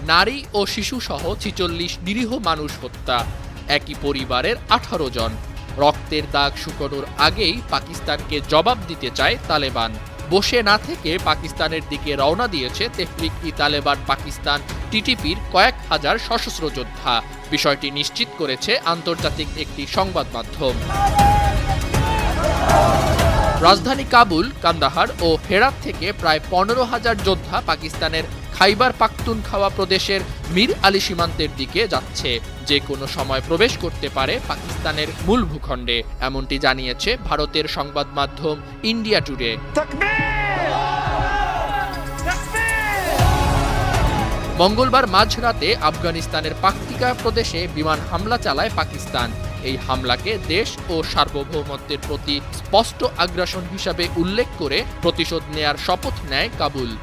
নারী ও শিশুসহ ৪৬ নিরীহ মানুষ হত্যা, একই পরিবারের ১৮ জন। রক্তের দাগ শুকানোর আগেই পাকিস্তানকে জবাব দিতে চায় তালেবান। বসে না থেকে পাকিস্তানের দিকে রওনা দিয়েছে তেহরিক-ই-তালেবান পাকিস্তান টিটিপির কয়েক হাজার সশস্ত্র যোদ্ধা। বিষয়টি নিশ্চিত করেছে আন্তর্জাতিক একটি সংবাদ মাধ্যম। রাজধানী কাবুল, কান্দাহার ও হেরাত থেকে প্রায় ১৫,০০০ যোদ্ধা পাকিস্তানের খাইবার পাখতুনখাওয়া প্রদেশের মীর আলী সীমান্তের দিকে যাচ্ছে। যে কোনো সময় প্রবেশ করতে পারে পাকিস্তানের মূল ভূখণ্ডে, এমনটি জানিয়েছে ভারতের সংবাদ মাধ্যম ইন্ডিয়া টুডে। মঙ্গলবার মাঝরাতে আফগানিস্তানের পাকতিকা প্রদেশে বিমান হামলা চালায় পাকিস্তান। এই হামলাকে দেশ ও সার্বভৌমত্বের প্রতি স্পষ্ট আগ্রাসন হিসাবে উল্লেখ করে প্রতিশোধ নেয়ার শপথ নেয় কাবুল।